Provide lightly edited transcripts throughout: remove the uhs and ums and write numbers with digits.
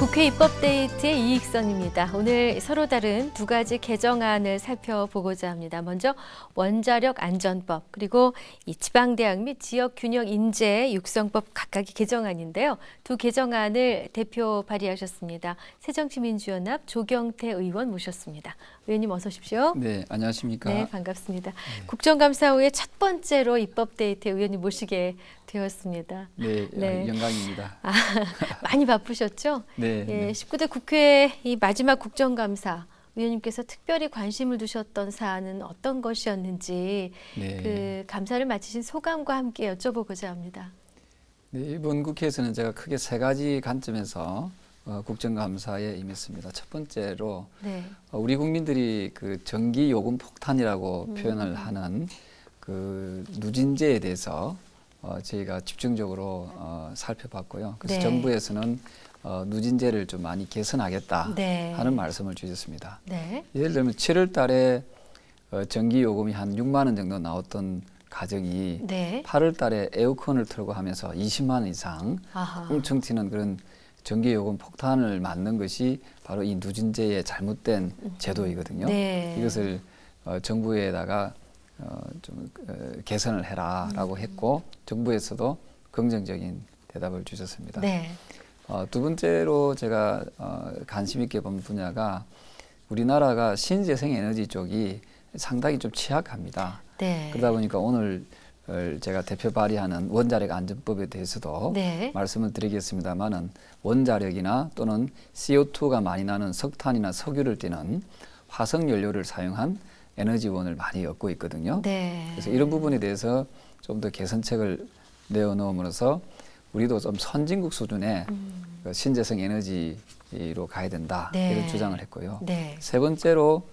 국회 입법데이트의 이익선입니다. 오늘 서로 다른 두 가지 개정안을 살펴보고자 합니다. 먼저 원자력 안전법 그리고 이 지방대학 및 지역균형 인재 육성법 각각의 개정안인데요. 두 개정안을 대표 발의하셨습니다. 새정치민주연합 조경태 의원 모셨습니다. 의원님 어서 오십시오. 네, 안녕하십니까. 네, 반갑습니다. 국정감사 후에 첫 번째로 입법데이트 의원님 모시게 되었습니다. 네, 네. 영광입니다. 많이 바쁘셨죠? 네, 예, 네. 19대 국회 이 마지막 국정감사 의원님께서 특별히 관심을 두셨던 사안은 어떤 것이었는지 네. 그 감사를 마치신 소감과 함께 여쭤보고자 합니다. 네, 이번 국회에서는 제가 크게 세 가지 관점에서 국정감사에 임했습니다. 첫 번째로 네. 우리 국민들이 그 전기 요금 폭탄이라고 표현을 하는 그 누진제에 대해서 저희가 집중적으로 살펴봤고요. 그래서 네. 정부에서는 누진제를 좀 많이 개선하겠다 네. 하는 말씀을 주셨습니다. 네. 예를 들면 7월 달에 전기 요금이 한 6만 원 정도 나왔던 가정이 네. 8월 달에 에어컨을 틀고 하면서 20만 원 이상 아하. 엄청 튀는 그런 전기 요금 폭탄을 맞는 것이 바로 이 누진제의 잘못된 제도이거든요. 네. 이것을 정부에다가 좀 개선을 해라라고 했고 정부에서도 긍정적인 대답을 주셨습니다. 네. 두 번째로 제가 관심 있게 본 분야가 우리나라가 신재생 에너지 쪽이 상당히 좀 취약합니다. 네. 그러다 보니까 오늘 제가 대표 발의하는 원자력 안전법에 대해서도 네. 말씀을 드리겠습니다만은 원자력이나 또는 CO2가 많이 나는 석탄이나 석유를 띠는 화석 연료를 사용한 에너지원을 많이 얻고 있거든요. 네. 그래서 이런 부분에 대해서 좀 더 개선책을 내어놓음으로써 우리도 좀 선진국 수준의 그 신재생 에너지로 가야 된다. 네. 이런 주장을 했고요. 네. 세 번째로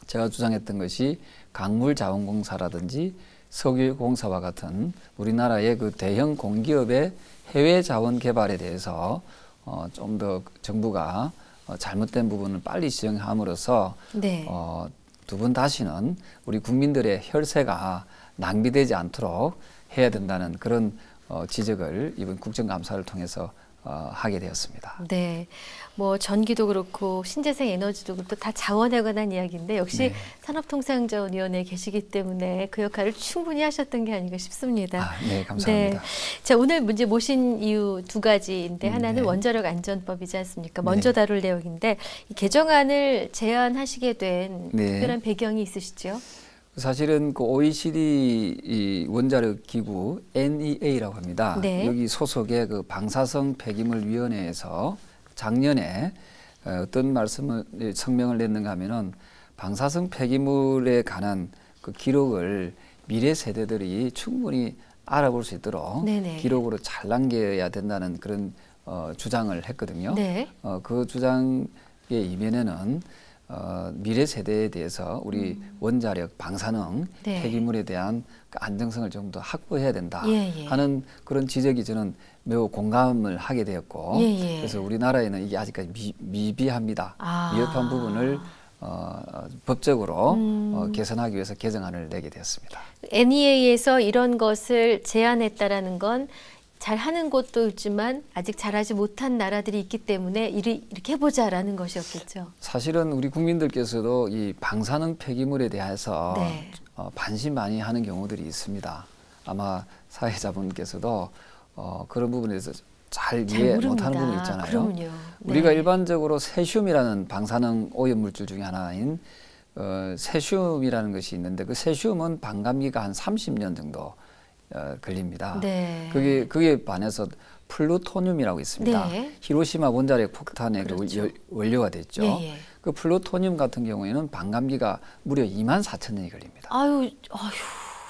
제가 주장했던 것이 강물자원공사라든지 석유공사와 같은 우리나라의 그 대형 공기업의 해외 자원 개발에 대해서 좀 더 정부가 잘못된 부분을 빨리 지적함으로써 네. 두 번 다시는 우리 국민들의 혈세가 낭비되지 않도록 해야 된다는 그런 지적을 이번 국정감사를 통해서 하게 되었습니다. 네, 뭐 전기도 그렇고 신재생 에너지도 그렇고 다 자원에 관한 이야기인데 역시 네. 산업통상자원위원회에 계시기 때문에 그 역할을 충분히 하셨던 게 아닌가 싶습니다. 네, 감사합니다. 네. 자, 오늘 문제 모신 이유 두 가지인데 하나는 네. 원자력 안전법이지 않습니까? 먼저 네. 다룰 내용인데 이 개정안을 제안하시게 된 네. 특별한 배경이 있으시죠? 사실은 그 OECD 이 원자력 기구 NEA라고 합니다. 네. 여기 소속의 그 방사성 폐기물 위원회에서 작년에 어떤 성명을 냈는가 하면은 방사성 폐기물에 관한 그 기록을 미래 세대들이 충분히 알아볼 수 있도록 네네. 기록으로 잘 남겨야 된다는 그런 주장을 했거든요. 네. 그 주장의 이면에는 미래 세대에 대해서 우리 원자력, 방사능, 네. 폐기물에 대한 그 안정성을 좀 더 확보해야 된다 예, 예. 하는 그런 지적이 저는 매우 공감을 하게 되었고 예, 예. 그래서 우리나라에는 이게 아직까지 미비합니다. 아. 미흡한 부분을 법적으로 개선하기 위해서 개정안을 내게 되었습니다. NEA에서 이런 것을 제안했다라는 건 잘하는 곳도 있지만 아직 잘하지 못한 나라들이 있기 때문에 이렇게 해보자라는 것이었겠죠. 사실은 우리 국민들께서도 이 방사능 폐기물에 대해서 네. 반신반의하는 경우들이 있습니다. 아마 사회자분께서도 그런 부분에 대해서 잘 이해 못하는 부분이 있잖아요. 그럼요. 네. 우리가 일반적으로 세슘이라는 방사능 오염 물질 중에 하나인 세슘이라는 것이 있는데 그 세슘은 반감기가 한 30년 정도 걸립니다. 네. 그게 반해서 플루토늄이라고 있습니다. 네. 히로시마 원자력 폭탄의 그렇죠. 그 원료가 됐죠. 예, 예. 그 플루토늄 같은 경우에는 반감기가 무려 24,000년이 걸립니다. 아유,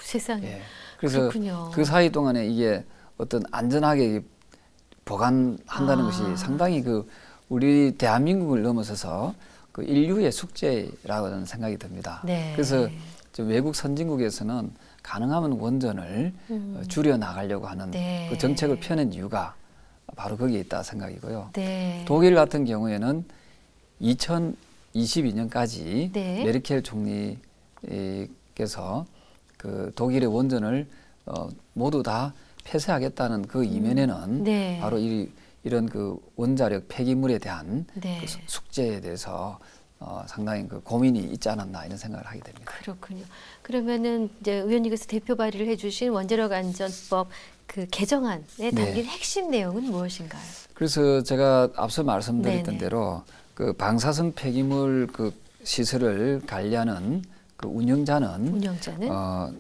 세상에. 예. 그래서 그렇군요. 그 사이 동안에 이게 어떤 안전하게 보관한다는 것이 상당히 그 우리 대한민국을 넘어서서 그 인류의 숙제라는 생각이 듭니다. 네. 그래서 외국 선진국에서는 가능하면 원전을 줄여 나가려고 하는 네. 그 정책을 펴낸 이유가 바로 거기에 있다 생각이고요. 네. 독일 같은 경우에는 2022년까지 네. 메르켈 총리께서 그 독일의 원전을 모두 다 폐쇄하겠다는 그 이면에는 네. 바로 이 이런 그 원자력 폐기물에 대한 네. 그 숙제에 대해서 상당히 그 고민이 있지 않았나 이런 생각을 하게 됩니다. 그렇군요. 그러면은 이제 의원님께서 대표 발의를 해주신 원자력 안전법 그 개정안에 담긴 핵심 내용은 무엇인가요? 그래서 제가 앞서 말씀드렸던 네네. 대로 그 방사성 폐기물 그 시설을 관리하는 그 운영자는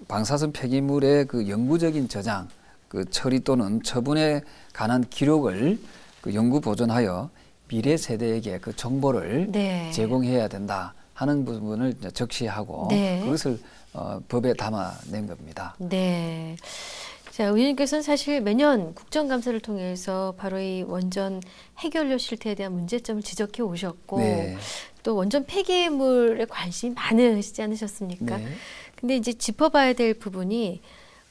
방사성 폐기물의 그 영구적인 저장, 그 처리 또는 처분에 관한 기록을 그 영구 보존하여 미래 세대에게 그 정보를 네. 제공해야 된다 하는 부분을 이제 적시하고 네. 그것을 법에 담아낸 겁니다. 네. 자, 의원님께서는 사실 매년 국정감사를 통해서 바로 이 원전 해결료 실태에 대한 문제점을 지적해 오셨고 네. 또 원전 폐기물에 관심이 많으시지 않으셨습니까? 네. 근데 이제 짚어봐야 될 부분이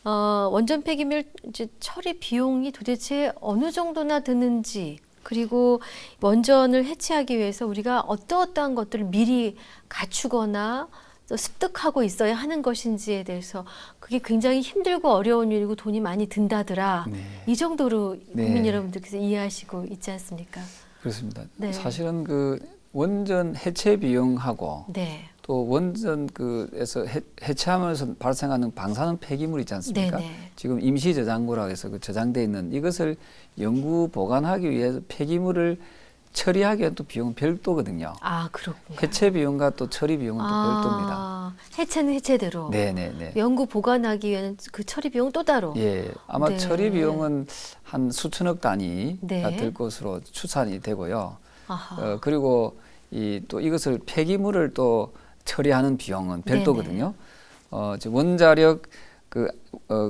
원전 폐기물 이제 처리 비용이 도대체 어느 정도나 드는지 그리고 원전을 해체하기 위해서 우리가 어떠한 것들을 미리 갖추거나 또 습득하고 있어야 하는 것인지에 대해서 그게 굉장히 힘들고 어려운 일이고 돈이 많이 든다더라. 네. 이 정도로 네. 국민 여러분들께서 이해하시고 있지 않습니까? 그렇습니다. 네. 사실은 그 원전 해체 비용하고 네. 또 원전 그에서 해체하면서 발생하는 방사능 폐기물 있지 않습니까? 네네. 지금 임시 저장고라고 해서 그 저장돼 있는 이것을 영구 보관하기 위해서 폐기물을 처리하기 위한 또 비용은 별도거든요. 아, 그렇군요. 해체 비용과 또 처리 비용은 또 별도입니다. 해체는 해체대로. 네네네. 영구 보관하기 위한 그 처리 비용 또 따로. 예, 아마 네. 처리 비용은 한 수천억 단위가 네. 들 것으로 추산이 되고요. 아하. 그리고 또 이것을 폐기물을 또 처리하는 비용은 별도거든요. 지금 원자력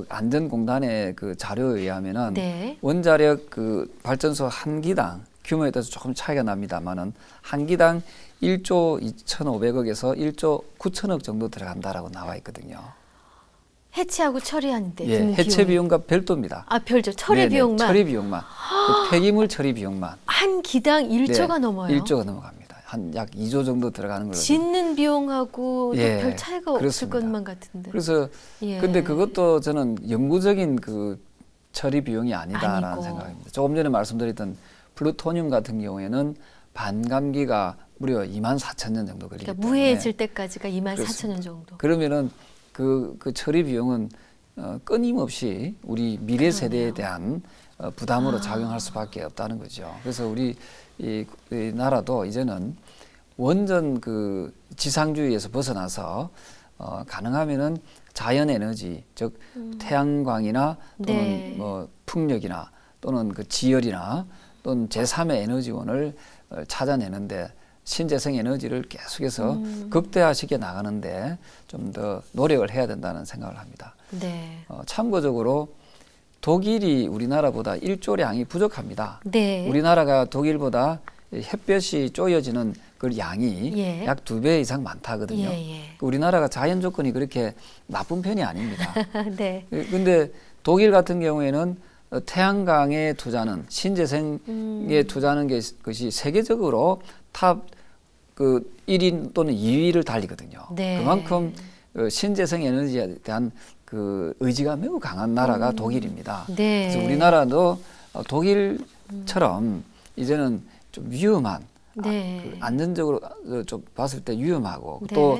안전공단의 그 자료에 의하면은 네. 원자력 그 발전소 한 기당 규모에 따라서 조금 차이가 납니다만은 한 기당 1조 2,500억에서 1조 9천억 정도 들어간다라고 나와 있거든요. 해체하고 처리하는데 예, 드는 해체 비용이. 비용과 별도입니다. 아, 별죠. 처리 네네, 비용만 처리 비용만. 그 폐기물 처리 비용만. 한 기당 1조가 네, 넘어요. 1조가 넘어갑니다. 한 약 2조 정도 들어가는 걸로. 짓는 비용하고 예, 별 차이가 없을 그렇습니다. 것만 같은데. 그래서 예. 근데 그것도 저는 영구적인 그 처리 비용이 아니다라는 아니고. 생각입니다. 조금 전에 말씀드렸던 플루토늄 같은 경우에는 반감기가 무려 24,000년 정도 걸리기 그러니까 때문에 무해해질 때까지가 24,000년 그렇습니다. 정도. 그러면은 그 처리 비용은 끊임없이 우리 미래 세대에 대한 부담으로 작용할 수밖에 없다는 거죠. 그래서 우리 이 나라도 이제는 원전 그 지상주의에서 벗어나서 가능하면은 자연 에너지, 즉 태양광이나 또는 네. 뭐 풍력이나 또는 그 지열이나 또는 제3의 에너지원을 찾아내는데 신재생 에너지를 계속해서 극대화시켜 나가는데 좀 더 노력을 해야 된다는 생각을 합니다. 네. 참고적으로 독일이 우리나라보다 일조량이 부족합니다. 네. 우리나라가 독일보다 햇볕이 쪼여지는 그 양이 예. 약 2배 이상 많다거든요. 예. 우리나라가 자연 조건이 그렇게 나쁜 편이 아닙니다. 네. 근데 독일 같은 경우에는 태양광에 투자는 신재생에 투자하는 것이 세계적으로 탑 그 1위 또는 2위를 달리거든요. 네. 그만큼 신재생 에너지에 대한 그 의지가 매우 강한 나라가 독일입니다. 네. 그래서 우리나라도 독일처럼 이제는 좀 위험한 네. 그 안전적으로 좀 봤을 때 위험하고 네. 또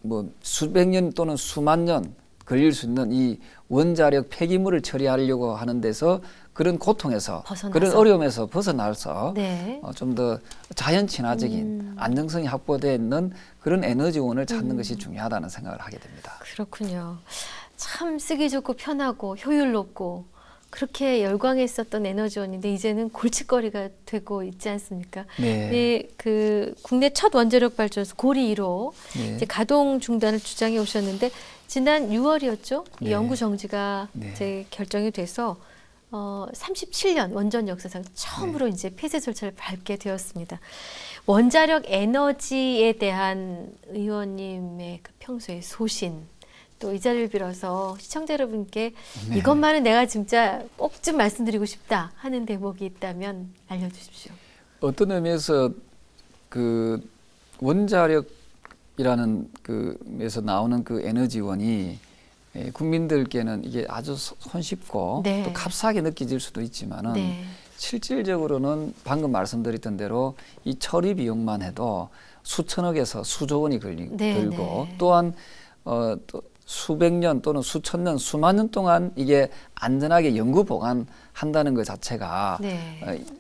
뭐 수백 년 또는 수만 년 걸릴 수 있는 이 원자력 폐기물을 처리하려고 하는 데서 그런 고통에서 벗어나서. 그런 어려움에서 벗어나서 네. 좀 더 자연 친화적인 안정성이 확보되어 있는 그런 에너지원을 찾는 것이 중요하다는 생각을 하게 됩니다. 그렇군요. 참 쓰기 좋고 편하고 효율 높고 그렇게 열광했었던 에너지원인데 이제는 골칫거리가 되고 있지 않습니까? 네. 네, 그 국내 첫 원자력 발전소 고리 1호 네. 이제 가동 중단을 주장해 오셨는데 지난 6월이었죠. 이 네. 연구 정지가 네. 이제 결정이 돼서 37년 원전 역사상 처음으로 네. 이제 폐쇄 절차를 밟게 되었습니다. 원자력 에너지에 대한 의원님의 그 평소의 소신 또 이 자리를 빌어서 시청자 여러분께 네. 이것만은 내가 진짜 꼭 좀 말씀드리고 싶다 하는 대목이 있다면 알려주십시오. 어떤 의미에서 그 원자력이라는 그에서 나오는 그 에너지원이 국민들께는 이게 아주 손쉽고 네. 또 값싸게 느껴질 수도 있지만은 네. 실질적으로는 방금 말씀드렸던 대로 이 처리 비용만 해도 수천억에서 수조 원이 들고 또한 또 수백 년 또는 수천 년, 수만 년 동안 이게 안전하게 연구 보관한다는 것 자체가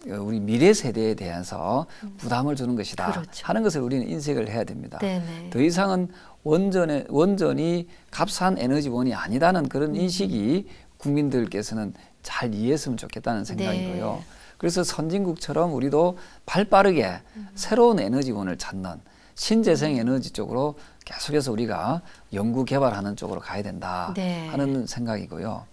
우리 미래 세대에 대해서 부담을 주는 것이다 그렇죠. 하는 것을 우리는 인식을 해야 됩니다. 네네. 더 이상은 원전이 값싼 에너지원이 아니다는 그런 인식이 국민들께서는 잘 이해했으면 좋겠다는 생각이고요. 그래서 선진국처럼 우리도 발빠르게 새로운 에너지원을 찾는 신재생 에너지 쪽으로 계속해서 우리가 연구 개발하는 쪽으로 가야 된다 하는 생각이고요.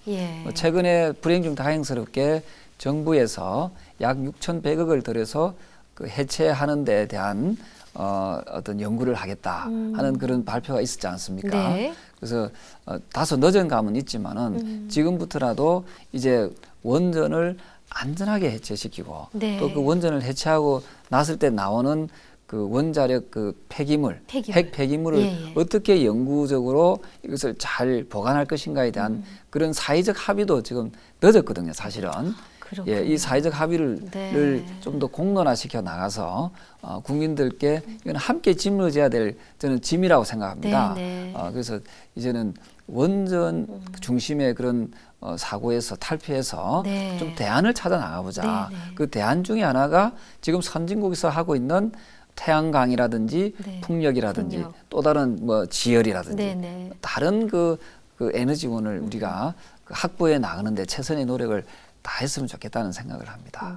최근에 불행 중 다행스럽게 정부에서 약 6,100억을 들여서 그 해체하는 데 대한 어떤 연구를 하겠다 하는 그런 발표가 있었지 않습니까? 그래서 다소 늦은 감은 있지만은 지금부터라도 이제 원전을 안전하게 해체시키고 또 그 원전을 해체하고 났을 때 나오는 그 원자력 그 폐기물. 핵 폐기물을 어떻게 영구적으로 이것을 잘 보관할 것인가에 대한 그런 사회적 합의도 지금 늦었거든요, 사실은. 이 사회적 합의를 좀 더 공론화시켜 나가서 국민들께 이건 함께 짐을 져야 될 저는 짐이라고 생각합니다. 그래서 이제는 원전 중심의 그런 사고에서 탈피해서 좀 대안을 찾아 나가보자. 그 대안 중에 하나가 지금 선진국에서 하고 있는 태양광이라든지 풍력이라든지 또 다른 뭐 지열이라든지 다른 그 에너지원을 우리가 그 확보해 나가는데 최선의 노력을 다했으면 좋겠다는 생각을 합니다.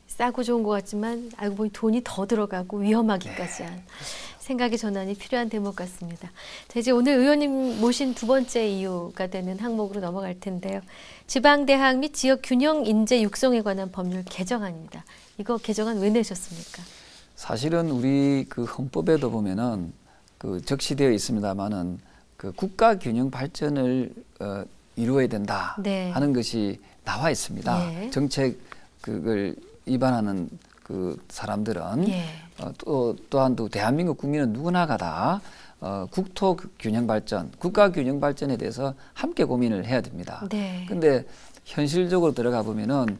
싸고 좋은 것 같지만 알고 보니 돈이 더 들어가고 위험하기까지 한 생각의 전환이 필요한 대목 같습니다. 자, 이제 오늘 의원님 모신 두 번째 이유가 되는 항목으로 넘어갈 텐데요. 지방대학 및 지역 균형 인재 육성에 관한 법률 개정안입니다. 이거 개정안 왜 내셨습니까? 사실은 우리 그 헌법에도 보면은 그 적시되어 있습니다만은 그 국가 균형 발전을 이루어야 된다 하는 것이 나와 있습니다. 정책 그걸 위반하는 그 사람들은 또한 또 대한민국 국민은 누구나가 다 국토 균형 발전, 국가 균형 발전에 대해서 함께 고민을 해야 됩니다. 근데 현실적으로 들어가 보면은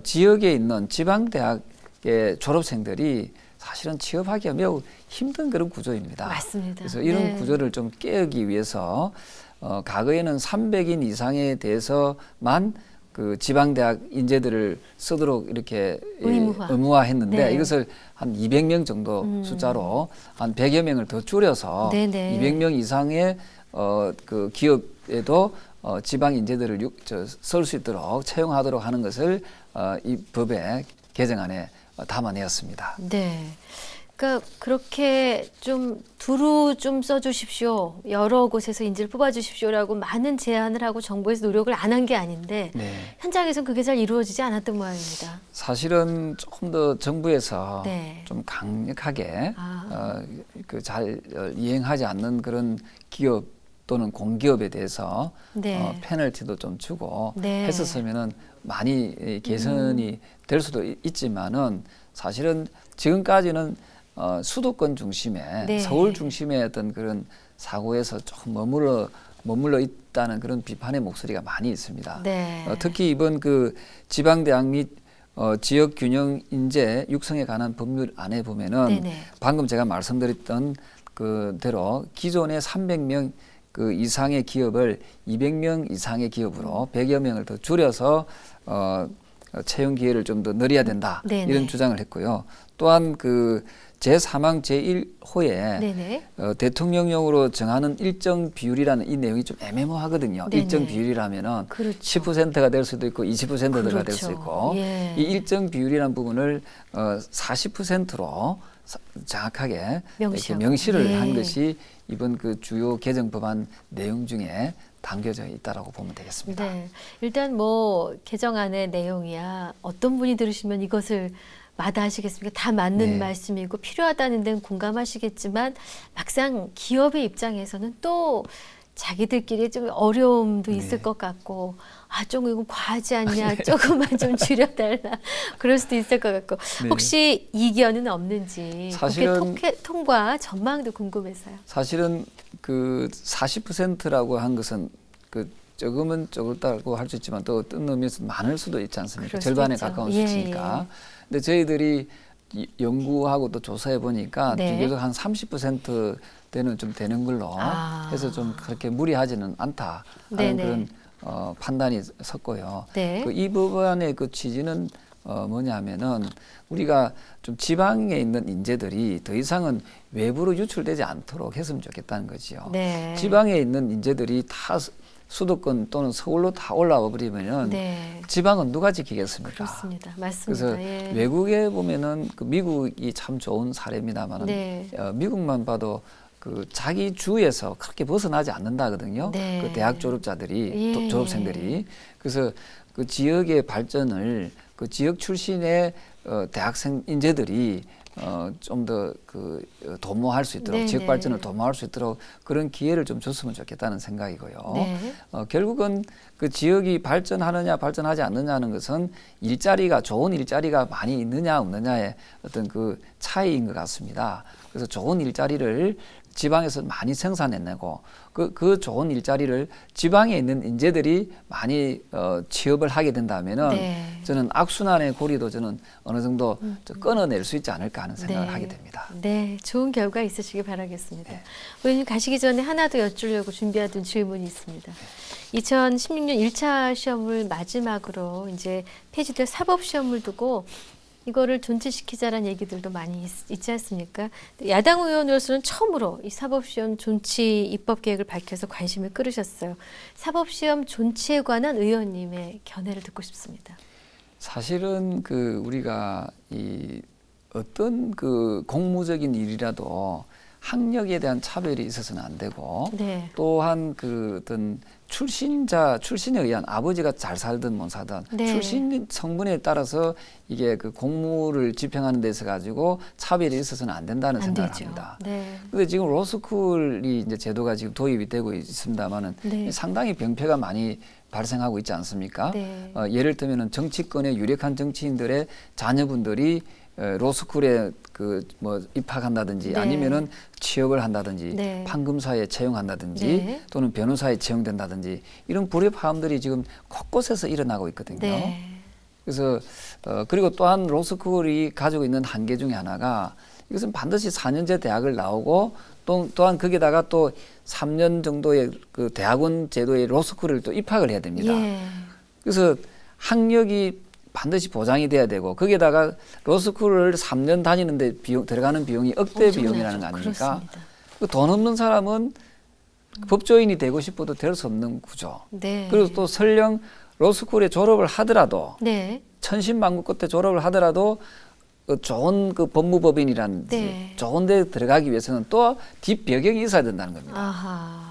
지역에 있는 지방 대학의 졸업생들이 사실은 취업하기가 매우 힘든 그런 구조입니다. 맞습니다. 그래서 이런 구조를 좀 깨기 위해서 과거에는 300인 이상에 대해서만 그 지방대학 인재들을 쓰도록 이렇게 의무화했는데 이것을 한 200명 정도 숫자로 한 100여 명을 더 줄여서 200명 이상의 그 기업에도 지방 인재들을 쓸 수 있도록 채용하도록 하는 것을 이 법의 개정안에 담아내었습니다. 그러니까 그렇게 좀 두루 좀 써주십시오. 여러 곳에서 인재를 뽑아주십시오라고 많은 제안을 하고 정부에서 노력을 안 한 게 아닌데 현장에서는 그게 잘 이루어지지 않았던 모양입니다. 사실은 조금 더 정부에서 좀 강력하게 그 잘 이행하지 않는 그런 기업 또는 공기업에 대해서 페널티도 좀 주고 했었으면은 많이 개선이 될 수도 있지만은 사실은 지금까지는 수도권 중심의 서울 중심의 어떤 그런 사고에서 조금 머물러 있다는 그런 비판의 목소리가 많이 있습니다. 특히 이번 그 지방대학 및 지역 균형 인재 육성에 관한 법률 안에 보면은 방금 제가 말씀드렸던 그대로 기존의 300명 그 이상의 기업을 200명 이상의 기업으로 100여 명을 더 줄여서 채용 기회를 좀 더 늘려야 된다 이런 주장을 했고요. 또한 그 제3항 제1호에 대통령령으로 정하는 일정 비율이라는 이 내용이 좀 애매모호하거든요. 일정 비율이라면은 10%가 될 수도 있고 20%가 될 수 있고 이 일정 비율이라는 부분을 40%로 정확하게 이렇게 명시를 한 것이 이번 그 주요 개정 법안 내용 중에 담겨져 있다라고 보면 되겠습니다. 일단 뭐 개정안의 내용이야 어떤 분이 들으시면 이것을 마다하시겠습니까? 다 맞는 말씀이고 필요하다는 데는 공감하시겠지만 막상 기업의 입장에서는 또 자기들끼리 좀 어려움도 있을 것 같고 조금 이거 과하지 않냐 조금만 좀 줄여달라 그럴 수도 있을 것 같고 혹시 이견은 없는지 사실은 통과 전망도 궁금해서요. 사실은 그 40%라고 한 것은 그 적으면 적을다고 할 수 있지만 또 어떤 의미에서 많을 수도 있지 않습니까? 그럴 절반에 수도 있죠. 가까운 예, 수치니까. 근데 저희들이 연구하고 또 조사해 보니까 네. 비교적 한 30% 되는 좀 되는 걸로 해서 좀 그렇게 무리하지는 않다 하는 네네. 그런 판단이 섰고요. 네. 이 법안의 그 취지는 뭐냐면은 우리가 좀 지방에 있는 인재들이 더 이상은 외부로 유출되지 않도록 했으면 좋겠다는 거지요. 네. 지방에 있는 인재들이 다 수도권 또는 서울로 다 올라와 버리면은 네. 지방은 누가 지키겠습니까? 그렇습니다. 맞습니다. 그래서 예. 외국에 보면은 그 미국이 참 좋은 사례입니다만은 네. 미국만 봐도 그 자기 주에서 그렇게 벗어나지 않는다거든요. 네. 그 대학 졸업자들이 예. 졸업생들이 그래서 그 지역의 발전을 그 지역 출신의 대학생 인재들이 좀 더 그 도모할 수 있도록 네네. 지역 발전을 도모할 수 있도록 그런 기회를 좀 줬으면 좋겠다는 생각이고요. 네. 결국은 그 지역이 발전하느냐 발전하지 않느냐는 것은 일자리가 좋은 일자리가 많이 있느냐 없느냐의 어떤 그 차이인 것 같습니다. 그래서 좋은 일자리를 지방에서 많이 생산해내고 그 좋은 일자리를 지방에 있는 인재들이 많이 취업을 하게 된다면은 네. 저는 악순환의 고리도 저는 어느 정도 끊어낼 수 있지 않을까 하는 생각을 네. 하게 됩니다. 네, 좋은 결과 있으시길 바라겠습니다. 네. 의원님 가시기 전에 하나 더 여쭈려고 준비하던 질문이 있습니다. 2016년 1차 시험을 마지막으로 이제 폐지될 사법 시험을 두고 이거를 존치시키자라는 얘기들도 많이 있지 않습니까? 야당 의원으로서는 처음으로 이 사법시험 존치 입법 계획을 밝혀서 관심을 끌으셨어요. 사법시험 존치에 관한 의원님의 견해를 듣고 싶습니다. 사실은 그 우리가 이 어떤 그 공무적인 일이라도 학력에 대한 차별이 있어서는 안 되고 네. 또한 그 어떤 출신에 의한 아버지가 잘 살든 못 살든 네. 출신 성분에 따라서 이게 그 공무를 집행하는 데서 가지고 차별이 있어서는 안 된다는 안 생각을 되죠. 합니다. 네. 근데 지금 로스쿨이 이제 제도가 지금 도입이 되고 있습니다만은 네. 상당히 병폐가 많이 발생하고 있지 않습니까? 네. 예를 들면은 정치권에 유력한 정치인들의 자녀분들이 로스쿨에 그 뭐 입학한다든지 네. 아니면은 취업을 한다든지 네. 판검사에 채용한다든지 네. 또는 변호사에 채용된다든지 이런 불협화음들이 지금 곳곳에서 일어나고 있거든요. 네. 그래서 그리고 또한 로스쿨이 가지고 있는 한계 중에 하나가 이것은 반드시 4년제 대학을 나오고 또한 거기다가 또 3년 정도의 그 대학원 제도의 로스쿨을 또 입학을 해야 됩니다. 예. 그래서 학력이 반드시 보장이 돼야 되고 거기에다가 로스쿨을 3년 다니는데 들어가는 비용이 억대 엄청나죠. 비용이라는 거 아닙니까? 그렇습니다. 그 돈 없는 사람은 법조인이 되고 싶어도 될 수 없는 구조. 네. 그리고 또 설령 로스쿨에 졸업을 하더라도 네. 천신만고 끝에 졸업을 하더라도 그 좋은 그 법무법인이라든지 네. 좋은 데 들어가기 위해서는 또 뒷배경이 있어야 된다는 겁니다. 아하.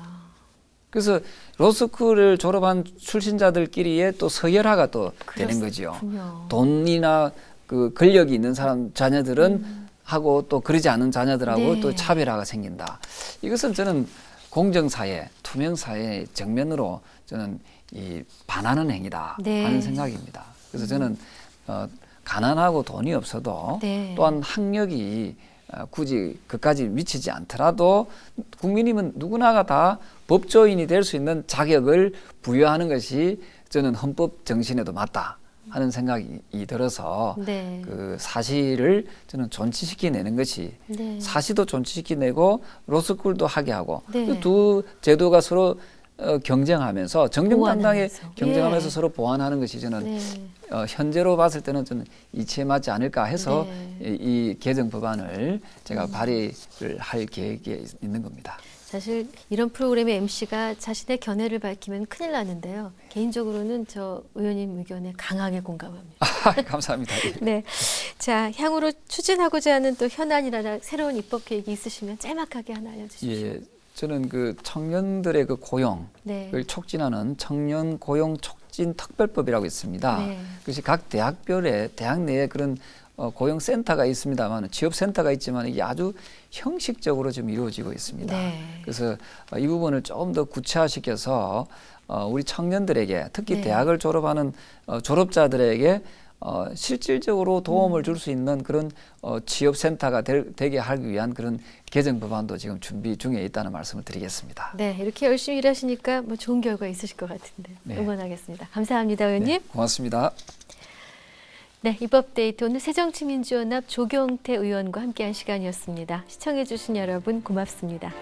그래서 로스쿨을 졸업한 출신자들끼리의 또 서열화가 또 되는 거지요. 그렇군요. 돈이나 그 권력이 있는 사람 자녀들은 하고 또 그러지 않은 자녀들하고 네. 또 차별화가 생긴다. 이것은 저는 공정사회, 투명사회 정면으로 저는 이 반하는 행위다 네. 하는 생각입니다. 그래서 저는 가난하고 돈이 없어도 네. 또한 학력이 굳이 그까지 미치지 않더라도 국민이면 누구나가 다 법조인이 될 수 있는 자격을 부여하는 것이 저는 헌법 정신에도 맞다 하는 생각이 들어서 네. 그 사실을 저는 존치시켜내는 것이 네. 사시도 존치시켜내고 로스쿨도 하게 하고 네. 그 두 제도가 서로 경쟁하면서 정정당당하게 보완하면서. 경쟁하면서 예. 서로 보완하는 것이 저는 네. 현재로 봤을 때는 저는 이치에 맞지 않을까 해서 네. 이 개정 법안을 제가 발의를 할 계획에 있는 겁니다. 사실 이런 프로그램의 MC가 자신의 견해를 밝히면 큰일 나는데요. 개인적으로는 저 의원님 의견에 강하게 공감합니다. 감사합니다. 네. 자, 향후로 추진하고자 하는 또 현안이나 새로운 입법 계획이 있으시면 짤막하게 하나 알려주십시오. 예, 저는 그 청년들의 그 고용을 네. 촉진하는 청년 고용 촉진 특별법이라고 있습니다. 네. 그것이 각 대학별에 대학 내에 그런 고용센터가 있습니다만 취업센터가 있지만 이게 아주 형식적으로 좀 이루어지고 있습니다. 네. 그래서 이 부분을 좀 더 구체화시켜서 우리 청년들에게 특히 네. 대학을 졸업하는 졸업자들에게 실질적으로 도움을 줄 수 있는 그런 취업센터가 되게 하기 위한 그런 개정 법안도 지금 준비 중에 있다는 말씀을 드리겠습니다. 네, 이렇게 열심히 일하시니까 뭐 좋은 결과 있으실 것 같은데 네. 응원하겠습니다. 감사합니다, 의원님. 네, 고맙습니다. 네, 입법데이트 오늘 새정치민주연합 조경태 의원과 함께한 시간이었습니다. 시청해주신 여러분 고맙습니다.